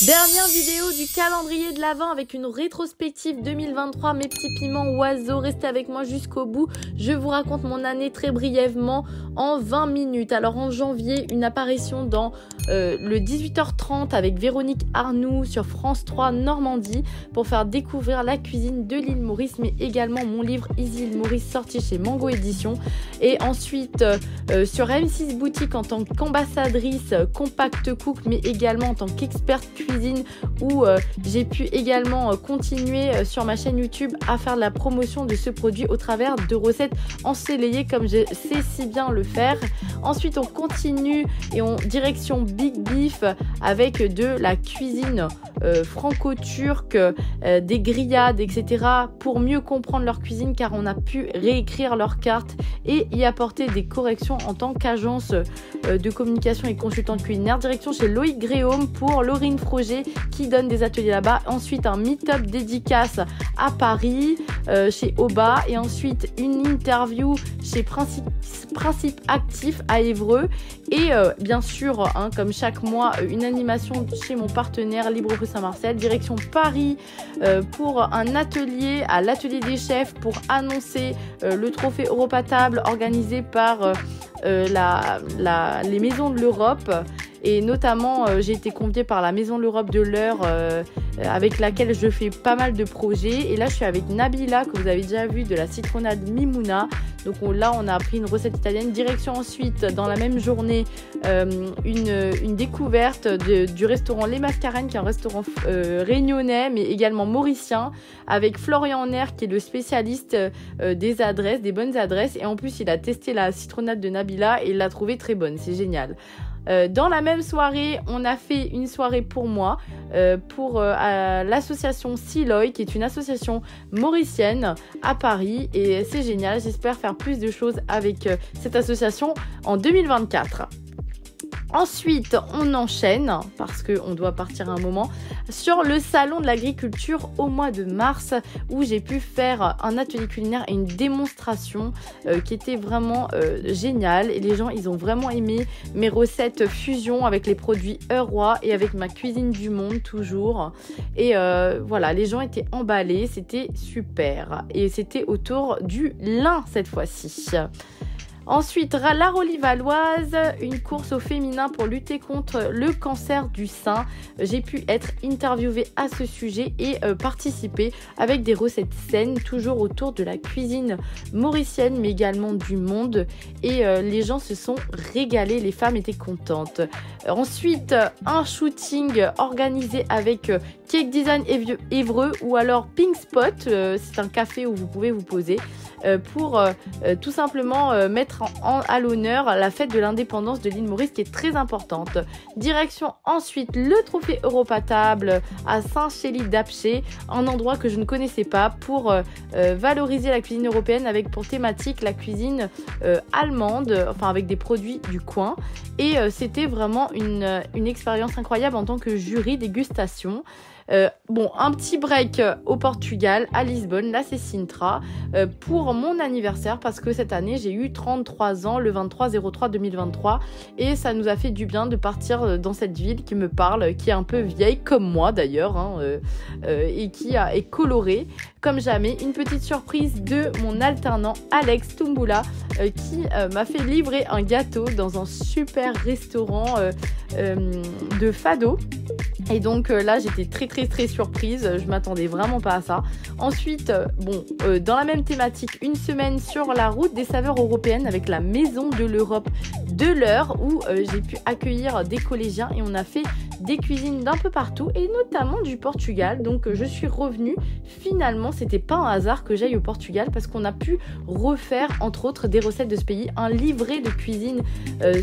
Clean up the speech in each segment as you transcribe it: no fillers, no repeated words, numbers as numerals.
Dernière vidéo du calendrier de l'Avent avec une rétrospective 2023, mes petits piments oiseaux, restez avec moi jusqu'au bout. Je vous raconte mon année très brièvement en 20 minutes. Alors en janvier, une apparition dans le 18h30 avec Véronique Arnoux sur France 3 Normandie pour faire découvrir la cuisine de l'île Maurice, mais également mon livre Easy Île Maurice sorti chez Mango Édition. Et ensuite sur M6 Boutique en tant qu'ambassadrice Compact Cook, mais également en tant qu'experte cuisine où j'ai pu également continuer sur ma chaîne YouTube à faire de la promotion de ce produit au travers de recettes ensoleillées comme je sais si bien le faire. Ensuite on continue et on direction Big Beef avec de la cuisine franco-turque, des grillades etc. pour mieux comprendre leur cuisine car on a pu réécrire leur carte et y apporter des corrections en tant qu'agence de communication et consultante culinaire. Direction chez Loïc Gréaume pour Laurine Froger qui donne des ateliers là-bas. Ensuite un meet-up dédicace à Paris chez Oba et ensuite une interview chez Principe Actif à Évreux et bien sûr comme chaque mois une animation chez mon partenaire Libre Rue Saint-Marcel. Direction Paris pour un atelier à l'atelier des chefs pour annoncer le trophée Europatable organisé par les maisons de l'Europe. Et notamment, j'ai été conviée par la Maison de l'Europe de l'Eure avec laquelle je fais pas mal de projets. Et là, je suis avec Nabila, que vous avez déjà vu, de la citronnade Mimouna. Donc là, on a appris une recette italienne. Direction ensuite, dans la même journée, une découverte du restaurant Les Mascarenes, qui est un restaurant réunionnais, mais également mauricien, avec Florian Ner, qui est le spécialiste des adresses, des bonnes adresses. Et en plus, il a testé la citronnade de Nabila et il l'a trouvée très bonne. C'est génial. Dans la même soirée, on a fait une soirée pour moi, pour l'association Siloy, qui est une association mauricienne à Paris. Et c'est génial, j'espère faire plus de choses avec cette association en 2024. Ensuite, on enchaîne, parce qu'on doit partir un moment, sur le salon de l'agriculture au mois de mars, où j'ai pu faire un atelier culinaire et une démonstration qui était vraiment géniale. Et les gens, ils ont vraiment aimé mes recettes fusion avec les produits Euroi et avec ma cuisine du monde, toujours. Et voilà, les gens étaient emballés, c'était super. Et c'était autour du lin cette fois-ci. Ensuite, la Rolly-Valoise, une course au féminin pour lutter contre le cancer du sein. J'ai pu être interviewée à ce sujet et participer avec des recettes saines, toujours autour de la cuisine mauricienne, mais également du monde. Et les gens se sont régalés, les femmes étaient contentes. Ensuite, un shooting organisé avec Cake Design Évreux ou alors Pink Spot, c'est un café où vous pouvez vous poser. Pour tout simplement mettre à l'honneur la fête de l'indépendance de l'île Maurice qui est très importante. Direction ensuite le trophée Europatable à Saint-Chély-d'Apcher, un endroit que je ne connaissais pas pour valoriser la cuisine européenne avec pour thématique la cuisine allemande, enfin avec des produits du coin. Et c'était vraiment une expérience incroyable en tant que jury dégustation. Bon, un petit break au Portugal, à Lisbonne, là c'est Sintra, pour mon anniversaire parce que cette année j'ai eu 33 ans le 23/03/2023 et ça nous a fait du bien de partir dans cette ville qui me parle, qui est un peu vieille comme moi d'ailleurs et qui est colorée comme jamais. Une petite surprise de mon alternant Alex Toumbula qui m'a fait livrer un gâteau dans un super restaurant de Fado. Et donc là j'étais très surprise, je m'attendais vraiment pas à ça. Ensuite, dans la même thématique, une semaine sur la route des saveurs européennes avec la Maison de l'Europe de l'Eure où j'ai pu accueillir des collégiens et on a fait des cuisines d'un peu partout et notamment du Portugal. Donc je suis revenue, finalement c'était pas un hasard que j'aille au Portugal parce qu'on a pu refaire entre autres des recettes de ce pays. Un livret de cuisine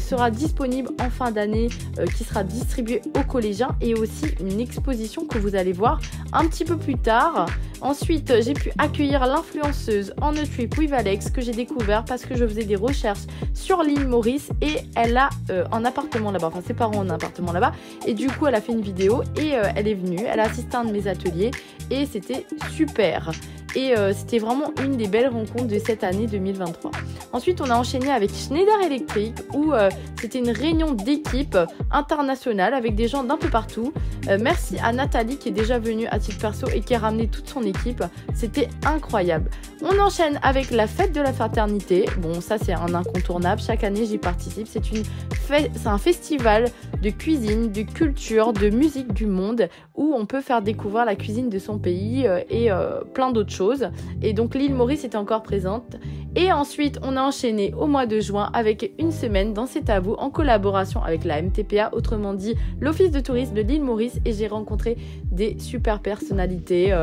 sera disponible en fin d'année qui sera distribué aux collégiens et aussi une exposition que vous allez voir un petit peu plus tard. Ensuite, j'ai pu accueillir l'influenceuse On a Trip with Alex que j'ai découvert parce que je faisais des recherches sur l'île Maurice et elle a un appartement là-bas, enfin ses parents ont un appartement là-bas et du coup elle a fait une vidéo et elle est venue, elle a assisté à un de mes ateliers et c'était super. et c'était vraiment une des belles rencontres de cette année 2023. Ensuite, on a enchaîné avec Schneider Electric où c'était une réunion d'équipe internationale avec des gens d'un peu partout. Merci à Nathalie qui est déjà venue à titre perso et qui a ramené toute son équipe. C'était incroyable. On enchaîne avec la fête de la fraternité. Bon, ça c'est un incontournable. Chaque année, j'y participe. C'est un festival de cuisine, de culture, de musique du monde où on peut faire découvrir la cuisine de son pays et plein d'autres choses. Et donc l'île Maurice était encore présente. Et ensuite, on a enchaîné au mois de juin avec une semaine dans C'est à vous en collaboration avec la MTPA, autrement dit l'Office de tourisme de l'île Maurice. Et j'ai rencontré des super personnalités.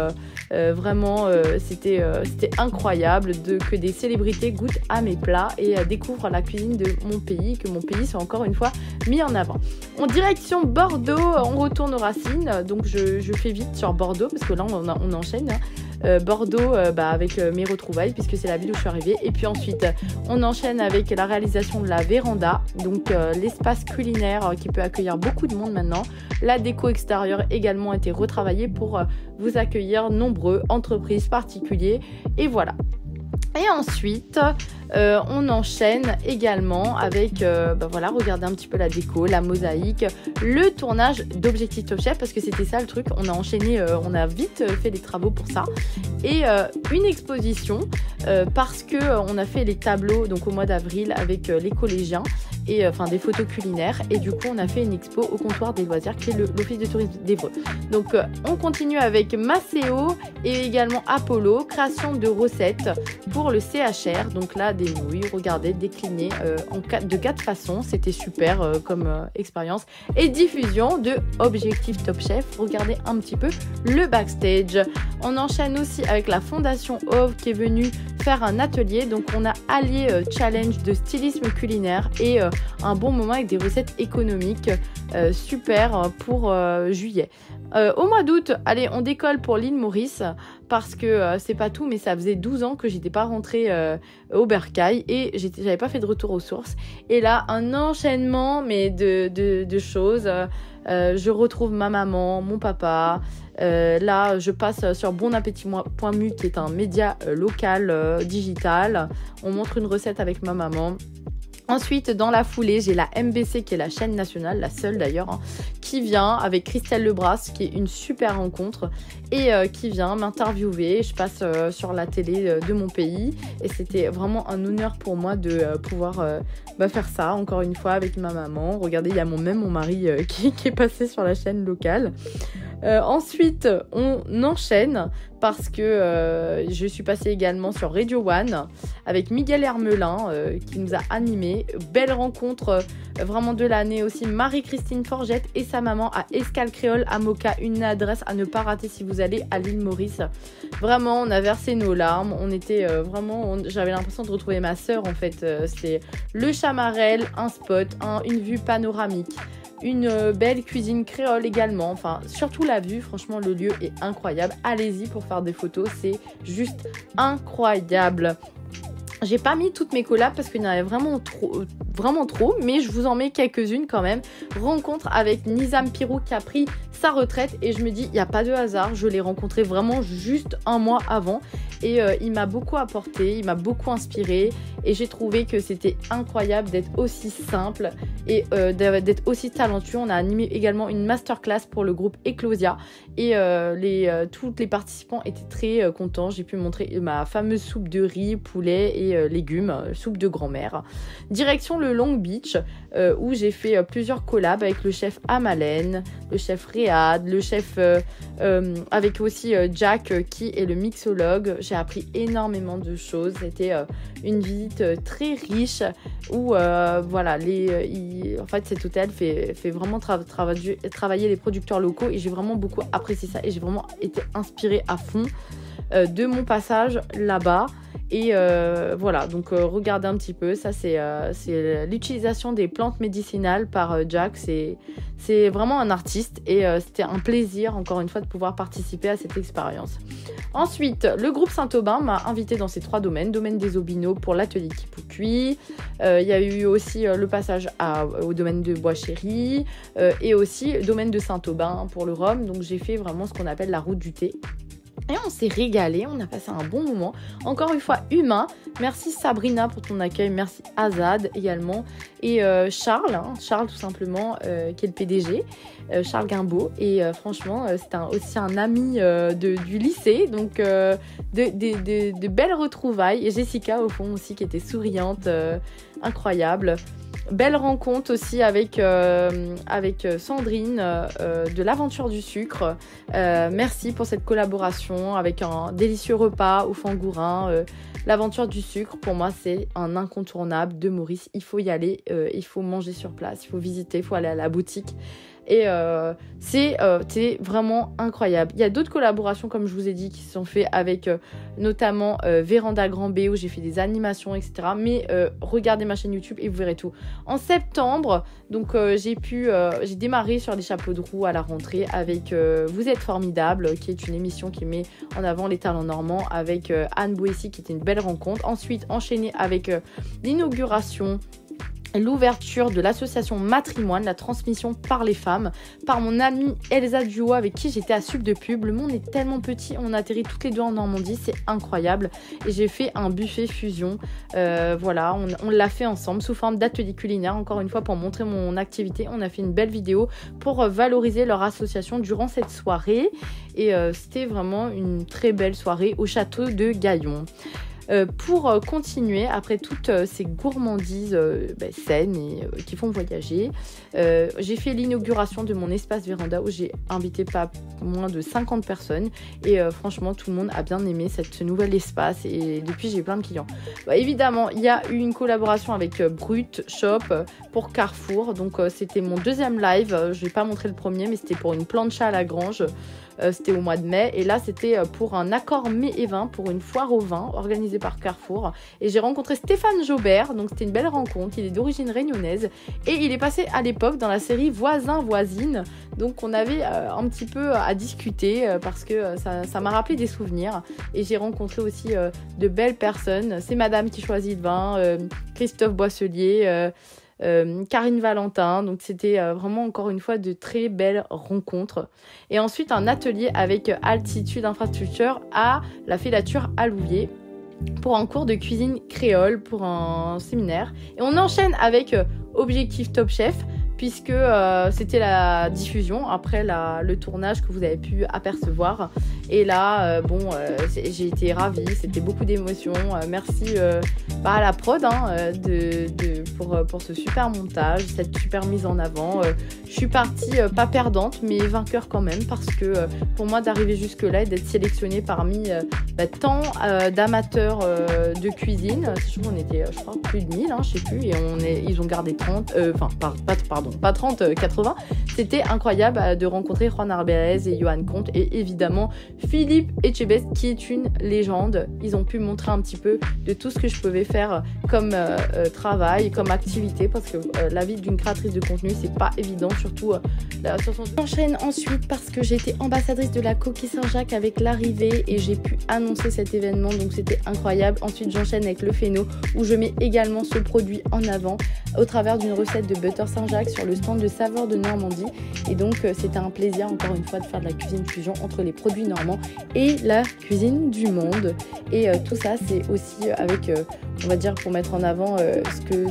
Vraiment, c'était incroyable que des célébrités goûtent à mes plats et découvrent la cuisine de mon pays, que mon pays soit encore une fois mis en avant. En direction Bordeaux, on retourne aux racines. Donc je fais vite sur Bordeaux parce que là on enchaîne. Bordeaux avec mes retrouvailles puisque c'est la ville où je suis arrivée. Et puis ensuite, on enchaîne avec la réalisation de la véranda, donc l'espace culinaire qui peut accueillir beaucoup de monde maintenant. La déco extérieure également a été retravaillée pour vous accueillir nombreux, entreprises, particuliers. Et voilà. Et ensuite, on enchaîne également avec, regardez un petit peu la déco, la mosaïque, le tournage d'Objectif Top Chef, parce que c'était ça le truc, on a enchaîné, on a vite fait les travaux pour ça, et une exposition, parce que on a fait les tableaux donc au mois d'avril avec les collégiens, et des photos culinaires, et du coup on a fait une expo au comptoir des loisirs qui est l'Office de tourisme d'Évreux. Donc on continue avec Maceo et également Apollo, création de recettes pour le CHR, donc là des nouilles, regardez, déclinées de 4 façons, c'était super comme expérience, et diffusion de Objectif Top Chef, regardez un petit peu le backstage. On enchaîne aussi avec la Fondation OV qui est venue faire un atelier, donc on a allié challenge de stylisme culinaire et un bon moment avec des recettes économiques super pour juillet. Au mois d'août, allez, on décolle pour l'île Maurice parce que c'est pas tout, mais ça faisait 12 ans que j'étais pas rentrée au bercail et j'avais pas fait de retour aux sources. Et là, un enchaînement de choses. Je retrouve ma maman, mon papa. Là, je passe sur bonappétit.mu qui est un média local digital. On montre une recette avec ma maman. Ensuite, dans la foulée, j'ai la MBC qui est la chaîne nationale, la seule d'ailleurs, qui vient avec Christelle Lebras, qui est une super rencontre et qui vient m'interviewer. Je passe sur la télé de mon pays et c'était vraiment un honneur pour moi de pouvoir faire ça encore une fois avec ma maman. Regardez, il y a mon mari qui est passé sur la chaîne locale. Ensuite, on enchaîne parce que je suis passée également sur Radio One avec Miguel Hermelin qui nous a animés. Belle rencontre vraiment de l'année aussi. Marie-Christine Forgette et sa maman à Escale Créole à Moka, une adresse à ne pas rater si vous allez à l'île Maurice. Vraiment, on a versé nos larmes. On était j'avais l'impression de retrouver ma sœur en fait. C'est le Chamarel, un spot, une vue panoramique. Une belle cuisine créole également, enfin surtout la vue, franchement le lieu est incroyable, allez-y pour faire des photos, c'est juste incroyable. J'ai pas mis toutes mes collabs parce qu'il y en avait vraiment trop, mais je vous en mets quelques-unes quand même. Rencontre avec Nizam Pirou qui a pris sa retraite et je me dis, il n'y a pas de hasard, je l'ai rencontré vraiment juste un mois avant et il m'a beaucoup apporté, il m'a beaucoup inspiré et j'ai trouvé que c'était incroyable d'être aussi simple et d'être aussi talentueux. On a animé également une masterclass pour le groupe Eclosia et tous les participants étaient très contents. J'ai pu montrer ma fameuse soupe de riz, poulet et légumes, soupe de grand-mère. Direction le Long Beach où j'ai fait plusieurs collabs avec le chef Amalen, le chef Réad, le chef avec aussi Jack qui est le mixologue. J'ai appris énormément de choses. C'était une visite très riche où en fait cet hôtel fait vraiment travailler les producteurs locaux et j'ai vraiment beaucoup apprécié ça et j'ai vraiment été inspirée à fond de mon passage là-bas. Et donc regardez un petit peu, ça c'est l'utilisation des plantes médicinales par Jack, c'est vraiment un artiste et c'était un plaisir encore une fois de pouvoir participer à cette expérience. Ensuite, le groupe Saint-Aubin m'a invité dans ces 3 domaine des Obino pour l'atelier Kipoukuit, il y a eu aussi le passage au domaine de Bois-Chéri et aussi le domaine de Saint-Aubin pour le rhum, donc j'ai fait vraiment ce qu'on appelle la route du thé. Et on s'est régalé, on a passé un bon moment. Encore une fois, humain. Merci Sabrina pour ton accueil. Merci Azad également. Et Charles, Charles tout simplement, qui est le PDG. Charles Guimbaud. Et franchement, c'est aussi un ami du lycée. Donc, de belles retrouvailles. Et Jessica, au fond, aussi, qui était souriante. Incroyable. Belle rencontre aussi avec Sandrine de l'Aventure du Sucre. Merci pour cette collaboration avec un délicieux repas au Fangourin. L'Aventure du Sucre, pour moi, c'est un incontournable de Maurice. Il faut y aller, il faut manger sur place, il faut visiter, il faut aller à la boutique. Et c'est vraiment incroyable. Il y a d'autres collaborations, comme je vous ai dit, qui se sont faites avec notamment Véranda Grand B, où j'ai fait des animations, etc. Mais regardez ma chaîne YouTube et vous verrez tout. En septembre, donc j'ai démarré sur les chapeaux de roue à la rentrée avec Vous êtes formidable, qui est une émission qui met en avant les talents normands, avec Anne Boissy, qui était une belle rencontre. Ensuite, enchaîné avec l'inauguration, l'ouverture de l'association Matrimoine, la transmission par les femmes, par mon amie Elsa Duo, avec qui j'étais à Sub de Pub. Le monde est tellement petit, on atterrit toutes les deux en Normandie, c'est incroyable. Et j'ai fait un buffet fusion, voilà, on l'a fait ensemble sous forme d'atelier culinaire, encore une fois pour montrer mon activité. On a fait une belle vidéo pour valoriser leur association durant cette soirée. Et c'était vraiment une très belle soirée au château de Gaillon. Pour continuer, après toutes ces gourmandises saines et qui font voyager, j'ai fait l'inauguration de mon espace véranda où j'ai invité pas moins de 50 personnes et franchement tout le monde a bien aimé ce nouvel espace et depuis j'ai plein de clients. Évidemment, il y a eu une collaboration avec Brut Shop pour Carrefour, donc c'était mon deuxième live. Je vais pas montrer le premier, mais c'était pour une plancha à la grange. C'était au mois de mai et là c'était pour un accord mets et vin pour une foire au vin organisée par Carrefour et j'ai rencontré Stéphane Jaubert, donc c'était une belle rencontre. Il est d'origine réunionnaise et il est passé à l'époque dans la série Voisins Voisines, donc on avait un petit peu à discuter parce que ça m'a rappelé des souvenirs et j'ai rencontré aussi de belles personnes. C'est Madame qui choisit le vin, Christophe Boisselier, Karine Valentin, donc c'était vraiment encore une fois de très belles rencontres. Et ensuite un atelier avec Altitude Infrastructure à la Filature à Louviers pour un cours de cuisine créole pour un séminaire. Et on enchaîne avec Objectif Top Chef, puisque c'était la diffusion après le tournage que vous avez pu apercevoir. Et là, j'ai été ravie, c'était beaucoup d'émotions. Merci à la prod pour ce super montage, cette super mise en avant. Je suis partie pas perdante, mais vainqueur quand même, parce que pour moi, d'arriver jusque-là et d'être sélectionnée parmi tant d'amateurs de cuisine, sachant qu'on était, je crois, plus de 1000, je sais plus, et ils ont gardé 30, pas 30, 80. C'était incroyable de rencontrer Juan Arberes et Johan Comte et évidemment Philippe Etchebest qui est une légende. Ils ont pu montrer un petit peu de tout ce que je pouvais faire comme travail, comme activité, parce que la vie d'une créatrice de contenu c'est pas évident, surtout sur son... J'enchaîne ensuite parce que j'ai été ambassadrice de la Coquille Saint-Jacques avec l'arrivée et j'ai pu annoncer cet événement, donc c'était incroyable. Ensuite j'enchaîne avec le Féno où je mets également ce produit en avant au travers d'une recette de butter Saint-Jacques sur le stand de Saveurs de Normandie. Et donc c'était un plaisir encore une fois de faire de la cuisine fusion entre les produits normands et la cuisine du monde. Et tout ça c'est aussi avec on va dire pour mettre en avant ce que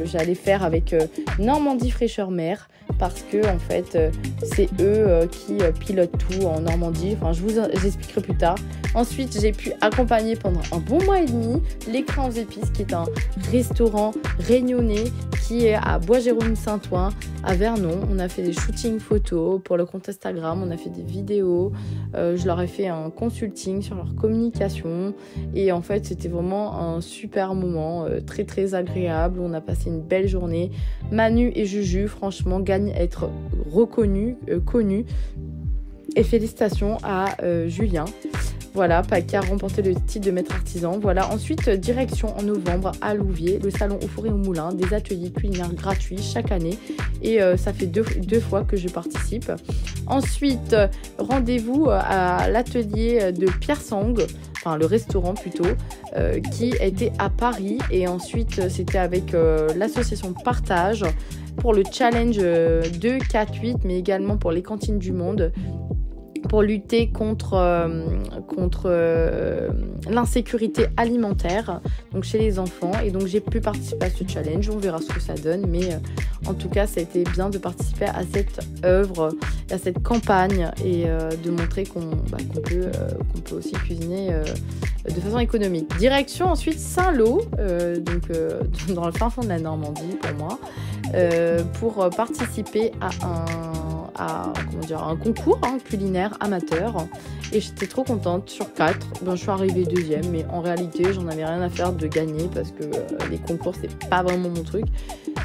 j'allais faire avec Normandie Fraîcheur Mer, parce que en fait c'est eux qui pilotent tout en Normandie. Enfin je vous expliquerai plus tard. Ensuite j'ai pu accompagner pendant un bon mois et demi l'Écrin aux épices, qui est un restaurant réunionnais qui est à Bois-Jérôme-Saint-Ouen à Vernon. On a fait des shootings photos pour le compte Instagram, on a fait des vidéos, je leur ai fait un consulting sur leur communication et en fait c'était vraiment un super moment, très très agréable. On a passé une belle journée. Manu et Juju franchement gagnent à être reconnus, connus, et félicitations à Julien. Voilà, qui a remporté le titre de maître artisan. Voilà, ensuite, direction en novembre à Louviers, le salon au four et au moulin, des ateliers culinaires gratuits chaque année. Et ça fait deux fois que je participe. Ensuite, rendez-vous à l'atelier de Pierre Sang, enfin le restaurant plutôt, qui était à Paris. Et ensuite, c'était avec l'association Partage pour le challenge 2, 4, 8, mais également pour les cantines du monde. pour lutter contre l'insécurité alimentaire donc chez les enfants. Et donc j'ai pu participer à ce challenge, on verra ce que ça donne, mais en tout cas ça a été bien de participer à cette œuvre, à cette campagne, et de montrer qu'on peut aussi cuisiner de façon économique. Direction ensuite Saint-Lô, dans le fin fond de la Normandie pour moi, pour participer à un concours culinaire amateur, et j'étais trop contente. Sur 4, je suis arrivée 2e, mais en réalité j'en avais rien à faire de gagner parce que les concours c'est pas vraiment mon truc.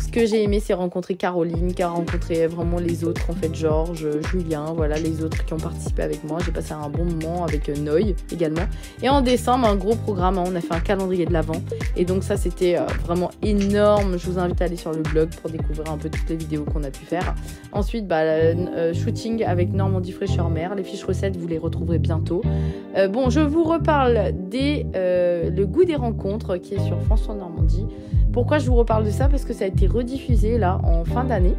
Ce que j'ai aimé, c'est rencontrer Caroline, qui a rencontré vraiment les autres, en fait, Georges, Julien, voilà, les autres qui ont participé avec moi. J'ai passé un bon moment avec Noy également. Et en décembre, un gros programme, on a fait un calendrier de l'Avent. Et donc ça, c'était vraiment énorme. Je vous invite à aller sur le blog pour découvrir un peu toutes les vidéos qu'on a pu faire. Ensuite, shooting avec Normandie Fraîcheur Mer. Les fiches recettes, vous les retrouverez bientôt. Je vous reparle le goût des rencontres qui est sur France 3 Normandie. Pourquoi je vous reparle de ça? Parce que ça a été rediffusé là en fin d'année,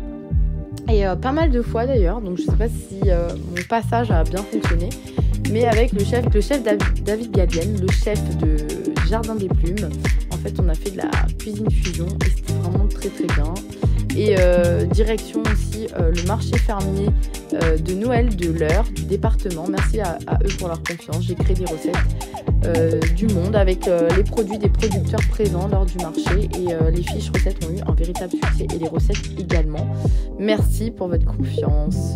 et pas mal de fois d'ailleurs, donc je sais pas si mon passage a bien fonctionné, mais avec le chef David Gallienne, le chef de Jardin des Plumes. En fait, on a fait de la cuisine fusion et c'était vraiment très très bien. Et direction aussi le marché fermier de Noël de l'Eure, du département. Merci à eux pour leur confiance. J'ai créé des recettes du monde avec les produits des producteurs présents lors du marché, et les fiches recettes ont eu un véritable succès, et les recettes également. Merci pour votre confiance.